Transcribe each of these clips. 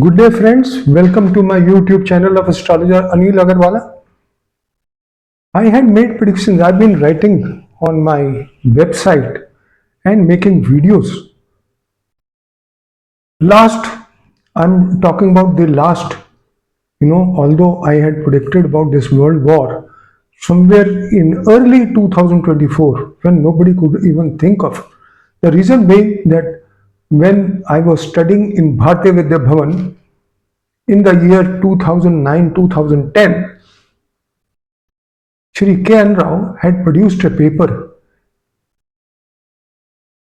Good day, friends. Welcome to my YouTube channel of astrologer Anil Aggarwala. I had made predictions. I've been writing on my website and making videos. Last, I'm talking about the last, although I had predicted about this world war somewhere in early 2024 when nobody could even think of. The reason being that when I was studying in Bharatiya Vidya Bhavan in the year 2009 2010, Shri K.N. Rao had produced a paper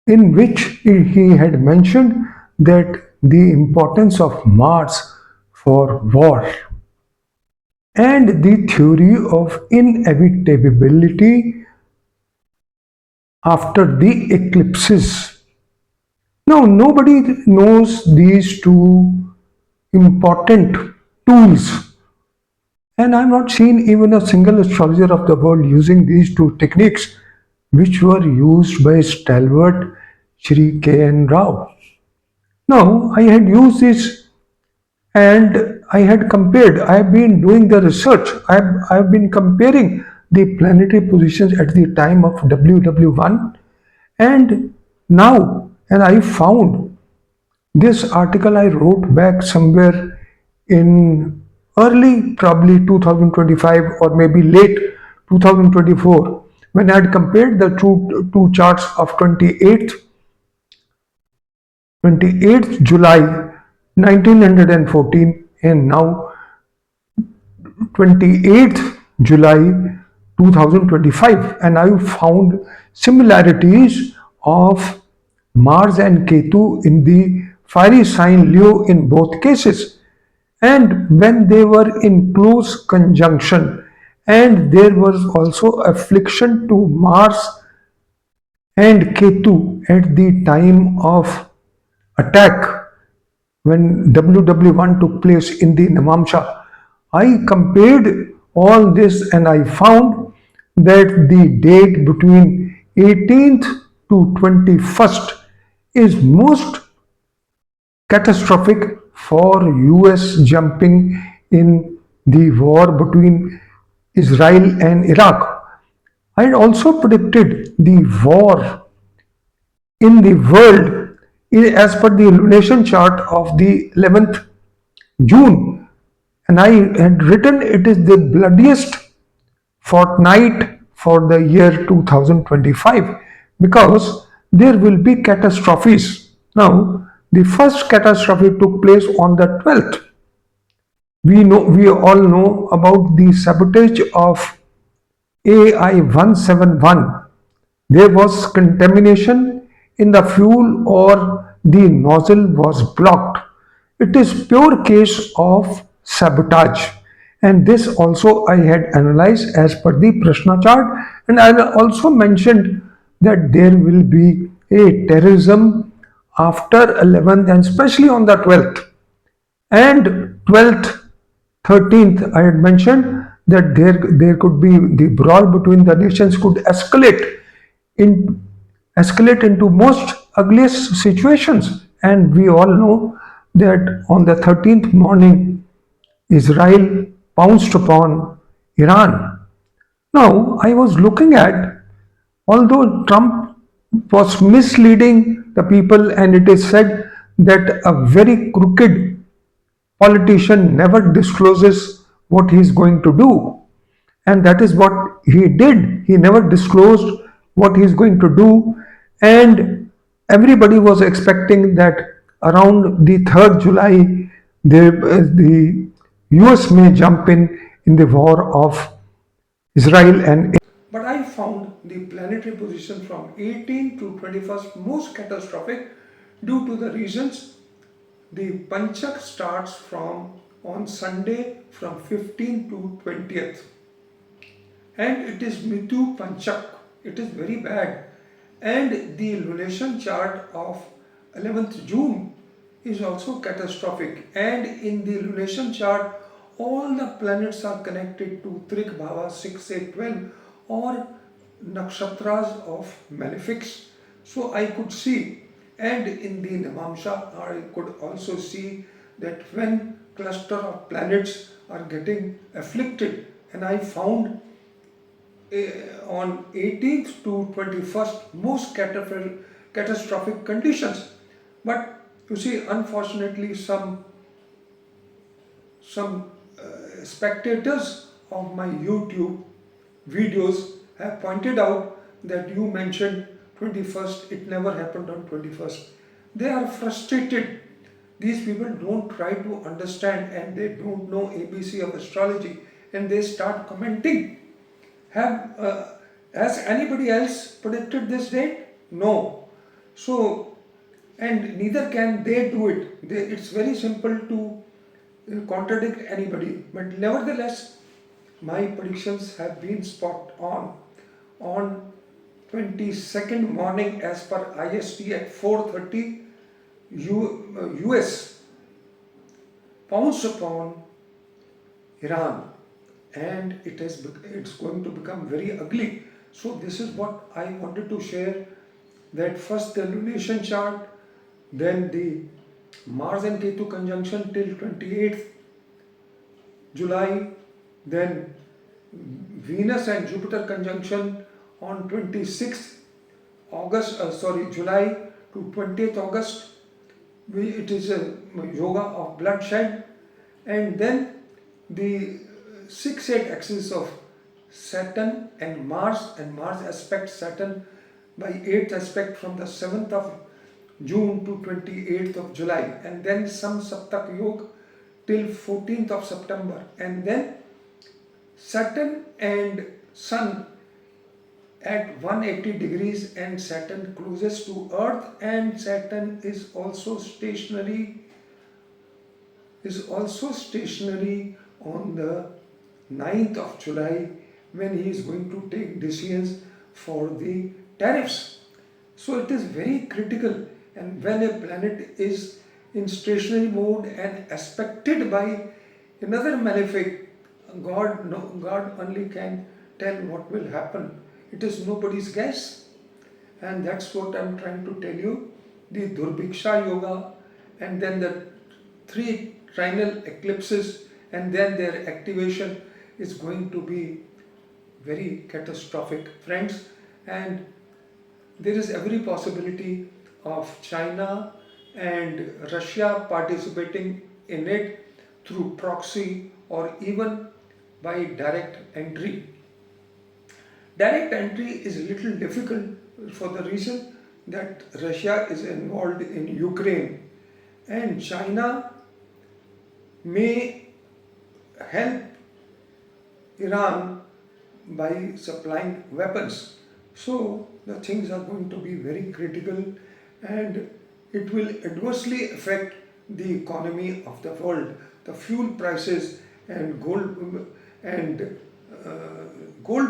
in which he had mentioned that the importance of Mars for war and the theory of inevitability after the eclipses. Now, nobody knows these two important tools, and I've not seen even a single astrologer of the world using these two techniques, which were used by stalwart Shri K.N. Rao. Now, I had used this and I had compared. I have been doing the research. I've been comparing the planetary positions at the time of WW1 and now, and I found this article I wrote back somewhere in early, probably 2025 or maybe late 2024, when I had compared the two charts of 28th July 1914 and now 28th July 2025, and I found similarities of Mars and Ketu in the fiery sign Leo in both cases. And when they were in close conjunction, and there was also affliction to Mars and Ketu at the time of attack when WW1 took place in the Namamsha. I compared all this and I found that the date between 18th to 21st is most catastrophic for US jumping in the war between Israel and Iraq. I had also predicted the war in the world as per the lunation chart of the 11th June, and I had written it is the bloodiest fortnight for the year 2025 because there will be catastrophes. Now, the first catastrophe took place on the 12th. We all know about the sabotage of AI-171. There was contamination in the fuel or the nozzle was blocked. It is pure case of sabotage. And this also I had analyzed as per the Prashna chart, and I also mentioned that there will be a terrorism after 11th and especially on the 12th. And 12th, 13th, I had mentioned that there could be the brawl between the nations could in escalate into most ugliest situations. And we all know that on the 13th morning, Israel pounced upon Iran. Now, I was looking at, although Trump was misleading the people, and it is said that a very crooked politician never discloses what he is going to do. And that is what he did. He never disclosed what he is going to do. And everybody was expecting that around the 3rd July, the US may jump in the war of Israel and. But I found the planetary position from 18 to 21st most catastrophic due to the reasons the Panchak starts from on Sunday from 15 to 20th, and it is Mitu Panchak. It is very bad, and the lunation chart of 11th June is also catastrophic, and in the lunation chart all the planets are connected to Trik Bhava 6, 8, 12 or nakshatras of malefics. So I could see, and in the Namamsha I could also see that when cluster of planets are getting afflicted, and I found on 18th to 21st most catastrophic conditions. But you see, unfortunately, some spectators of my YouTube videos have pointed out that you mentioned 21st, it never happened on 21st. They are frustrated. These people don't try to understand and they don't know ABC of astrology, and they start commenting. Has anybody else predicted this date? No. So, and neither can they do it. It's very simple to contradict anybody. But nevertheless, my predictions have been spot on. On 22nd morning, as per IST at 4:30, US pounced upon Iran, and it's going to become very ugly. So this is what I wanted to share, that first the lunation chart, then the Mars and Ketu conjunction till 28th July, then Venus and Jupiter conjunction on 26th July to 20th August. It is a yoga of bloodshed, and then the 6-8 axis of Saturn and Mars aspect Saturn by 8th aspect from the 7th of June to 28th of July, and then some Saptak Yoga till 14th of September, and then Saturn and Sun at 180 degrees, and Saturn closest to Earth, and Saturn is also stationary on the 9th of July, when he is going to take decisions for the tariffs. So it is very critical, and when a planet is in stationary mode and aspected by another malefic, God only can tell what will happen. It is nobody's guess, and that's what I'm trying to tell you. The Durbiksha Yoga, and then the 3 trinal eclipses, and then their activation is going to be very catastrophic, friends. And there is every possibility of China and Russia participating in it through proxy or even by direct entry. Direct entry is a little difficult for the reason that Russia is involved in Ukraine, and China may help Iran by supplying weapons. So the things are going to be very critical, and it will adversely affect the economy of the world. The fuel prices and gold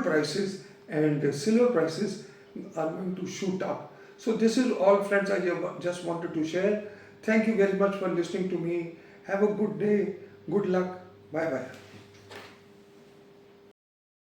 prices and silver prices are going to shoot up. So this is all, friends, I just wanted to share. Thank you very much for listening to me. Have a good day. Good luck. Bye bye.